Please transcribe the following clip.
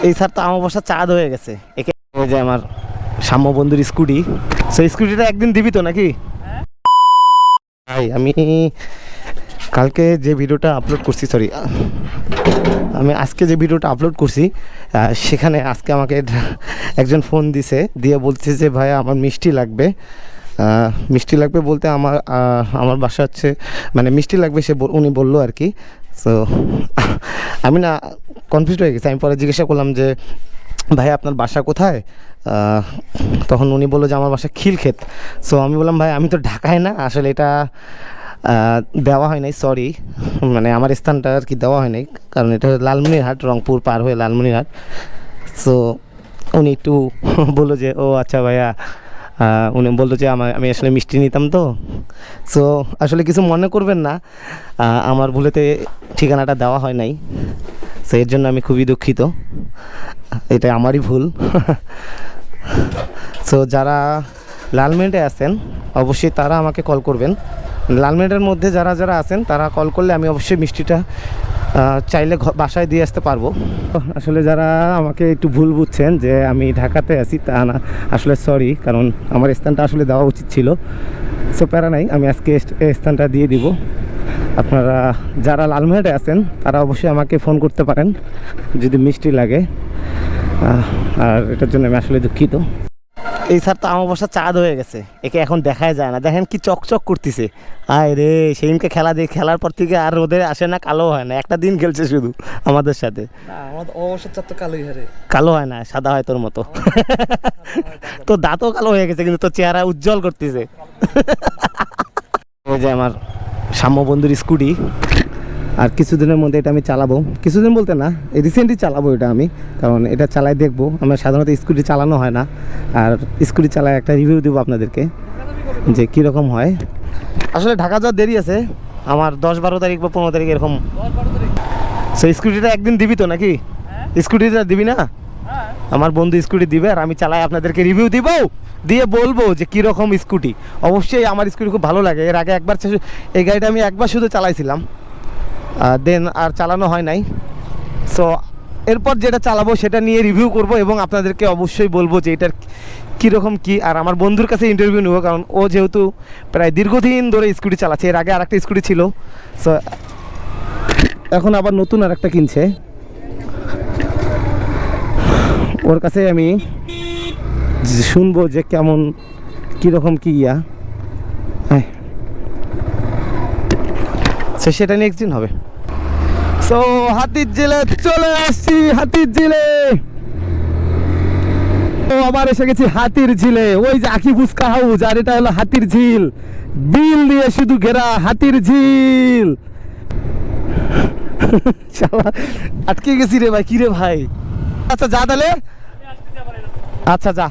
এই স্যার তো আমার বসা চাঁদ হয়ে গেছে। একে যে আমার সাম্য বন্ধুর স্কুটি, সেই স্কুটিটা একদিন দিবি তো নাকি? ভাই আমি কালকে যে ভিডিওটা আপলোড করছি, সরি আমি আজকে যে ভিডিওটা আপলোড করছি সেখানে আজকে আমাকে একজন ফোন দিছে, দিয়ে বলছে যে ভাই আমার মিষ্টি লাগবে। মিষ্টি লাগবে বলতে আমার বাসা হচ্ছে মানে মিষ্টি লাগবে উনি বললো আর কি। সো আমি না কনফিউজ হয়ে গেছি। আমি পরে জিজ্ঞাসা করলাম যে ভাই আপনার বাসা কোথায়? তখন উনি বললো যে আমার বাসা খিলক্ষেত। সো আমি বললাম ভাই আমি তো ঢাকায় না, আসলে এটা দেওয়া হয় নাই, সরি, মানে আমার স্থানটা আর কি দেওয়া হয় নাই, কারণ এটা লালমনিরহাট, রংপুর পার হয়ে লালমনিরহাট। সো উনি একটু বললো যে ও আচ্ছা ভাইয়া, উনি বললো যে আমি আসলে মিষ্টি নিতাম তো। সো আসলে কিছু মনে করবেন না, আমার ভুলেতে ঠিকানাটা দেওয়া হয় নাই, সো এর জন্য আমি খুবই দুঃখিত, এটা আমারই ভুল। সো যারা লালমেটে আছেন অবশ্যই তারা আমাকে কল করবেন। লালমেটের মধ্যে যারা যারা আছেন তারা কল করলে আমি অবশ্যই মিষ্টিটা চাইলে বাসায় দিয়ে আসতে পারবো। আসলে যারা আমাকে একটু ভুল বুঝছেন যে আমি ঢাকাতে আছি, তা না, আসলে সরি, কারণ আমার স্থানটা আসলে দেওয়া উচিত ছিল। সো প্যারা নাই, আমি আজকে এই স্থানটা দিয়ে দিব। আপনারা যারা লালমেটে আছেন তারা অবশ্যই আমাকে ফোন করতে পারেন যদি মিষ্টি লাগে, আর এটার জন্য আমি আসলে দুঃখিত। এই স্যার তো আমার বসা চাঁদ হয়ে গেছে, একে এখন দেখাই যায় না, দেখেন কি চকচক করতেছে। আয় রে, সেদিনকে খেলার পর থেকে আর রোদে আসে না, কালো হয় না, একটা দিন খেলছে শুধু আমাদের সাথে। কালো হয় না, সাদা হয় তোর মতো। তোর দাঁতও কালো হয়ে গেছে কিন্তু তোর চেহারা উজ্জ্বল করতেছে। এই যে আমার সাম্য বন্ধুর স্কুটি, আর কিছুদিনের মধ্যে এটা আমি চালাবো, কিছুদিন বলতে না, রিসেন্টলি চালাবো এটা আমি, কারণ এটা চালাই দেখবো। আমার সাধারণত স্কুটি চালানো হয় না, আর স্কুটি চালায় একটা রিভিউ দেবো আপনাদেরকে যে কীরকম হয়। আসলে ঢাকা যাওয়ার দেরি আছে আমার, 10-12 তারিখ বা 15 তারিখ এরকম। সেই স্কুটিটা একদিন দিবি তো নাকি? স্কুটিটা দিবি না? আমার বন্ধু স্কুটি দিবে আর আমি চালাই, আপনাদেরকে রিভিউ দিব, দিয়ে বলবো যে কীরকম স্কুটি। অবশ্যই আমার স্কুটি খুব ভালো লাগে। এর আগে একবার এই গাড়িটা আমি একবার শুধু চালাইছিলাম, দেন আর চালানো হয় নাই। সো এরপর যেটা চালাবো সেটা নিয়ে রিভিউ করব এবং আপনাদেরকে অবশ্যই বলবো যে এটার কীরকম কী। আর আমার বন্ধুর কাছে ইন্টারভিউ নেবো, কারণ ও যেহেতু প্রায় দীর্ঘদিন ধরে স্কুটি চালাচ্ছে, এর আগে আরেকটা স্কুটি ছিল, সো এখন আবার নতুন আরেকটা কিনছে। ওর কাছে আমি শুনবো যে কেমন কীরকম কী ইয়া, সেটা নেক্সট দিন হবে। সো হাতির ঝিলে চলে আসছি, হাতির ঝিলে। তো আবার এসে গেছি হাতির ঝিলে, ওই যে আকি ফুচকা হাউস, আর এটা হলো হাতির ঝিল, বিল দিয়ে শুধু ঘেরা হাতির ঝিল। আটকে গেছি রে ভাই, কি রে ভাই। আচ্ছা যা তাহলে, আচ্ছা যা।